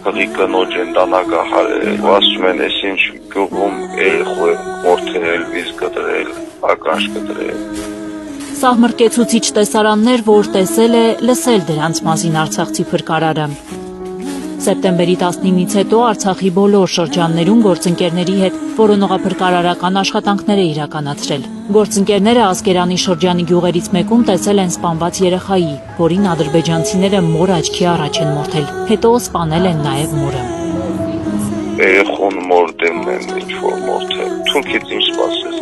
Հղի կնոջ են դանակահարել, ասում են ես ինչ գյուղում երեխու են մորթել, վիզ կտրել, ականջ կտրել։ Սաղ մրկեցուցիչ տեսարաններ, որ տեսել է, լսել դրանց մասին Արցախցի փրկարարը։ Սեպտեմբերի 19-ից հետո Արցախի բոլոր շրջաններում գործընկերների հետ որոնողափրկարարական աշխատանքներ է իրականացրել։ Գործընկերները Ասկերանի շրջանի գյուղերից մեկում տեսել են սպանված երեխայի, որին ադրբեջանցիները մոր աչքի առաջ են մորթել, հետո սպանել են նաև մորը։ Երեխուն մոր դեմն են ինչ-որ մորթել, թուրքից ինչ սպասես,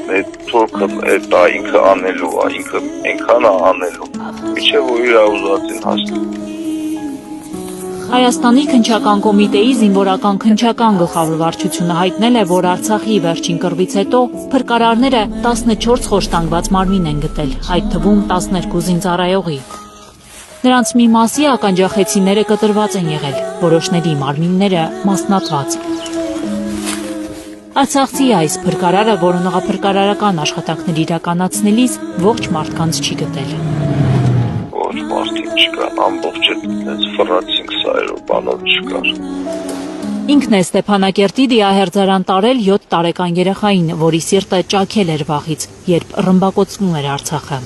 թուրքը դա ինքը անելու է, ինքը ենքան է անելու, միջև որ իր ուզածին հասնի։ Հայաստանի քննչական կոմիտեի զինվորական քննչական գլխավոր վարչությունը հայտնել է, որ Արցախի վերջին կռվից հետո փրկարարները 14 խոշտանգված մարմին են գտել, այդ թվում 12 զինծառայողի։ Նրանց մի մասի ականջախեցիները կտրված են եղել, որոշների մարմինները մասնատված։ Արցախցի այս փրկարարը որոնողափրկարարական աշխատանքներ իրականացնելիս ողջ մարդկանց չի գտել։ Ողջ մարդիկ չկան, ամբողջ այդպես ֆռացինք սայրով բանով չկար։ Ինքն է Ստեփանակերտի դիահերձարան տարել 7 տարեկան երեխային, որի սիրտը ճաքել էր վախից, երբ ռմբակոծվում էր Արցախը։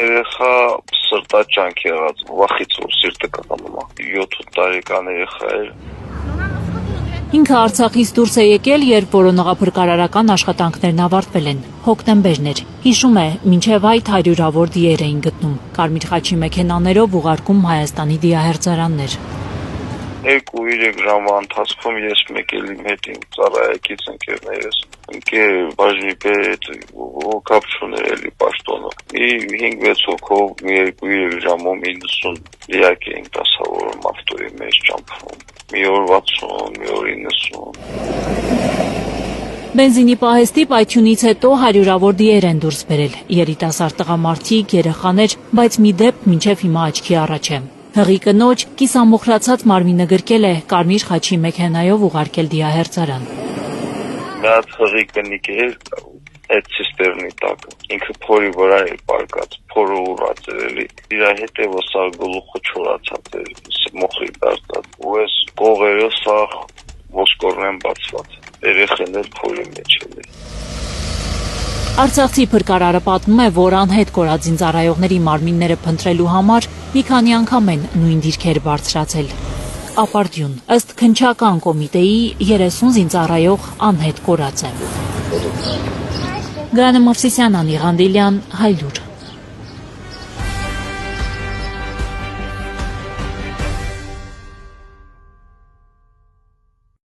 Երեխա սրտաճանք եղած, վախից որ սիրտը կտանում է, 7 տարեկան երեխա էր։ Ինքը Արցախից դուրս է եկել, երբ որոնողափրկարարական աշխատանքներն ավարտվել են։ Հոկտեմբերն էր։ Հիշում է, մինչև այդ հարյուրավոր դիեր էին գտնում, կարմիր խաչի մեքենաներով ուղարկում Հայաստանի դիահերձարաններ։ 2-3 ժամվա ընթացքում ես մեկ էլ իմ հետ իմ ծառայակից ընկերներս, ընկեր բաժնի պետ, կապ չուներ էլի պաշտոնը։ Մի 5-6 հոգով մի 2-3 ժամում 90 լիակ էինք դասավորում ավտոյի մեջ ճամփում։ Մի օր 60, մի օր 90։ Բենզինի պահեստի պայթյունից հետո հարյուրավոր դիեր են դուրս բերել, երիտասարդ տղամարդիկ, երեխաներ, բայց մի դեպք մինչև հիմա աչքի առաջ է։ Հղի կնոջ կիսամոխրացած մարմինը գրկել է կարմիր խաչի մեքենայով ուղարկել դիահերձարան։ Մի հատ հղի կնիկ էր այդ ցիստերնի տակ, ինքը փորի վրա էր պարկած, փորը ուռած էր էլի, իր հետևը սա գլուխը չորացած էր, մոխրի դարձած, ու այս կողերը սա ոսկորն են բացված, երեխեն էլ փորի մեջ էլի։ Արցախցի փրկարարը պատմում է, որ անհետ կորած զինծառայողների մարմինները փնտրելու համար մի քանի անգամ են նույն դիրքեր բարձրացել։ Ապարդյուն, ըստ քննչական կոմիտեի 30 զինծառայող անհետ կորած է։ Գանել Մովսիսյան, Անի Ղանդիլյան, Հայլուր։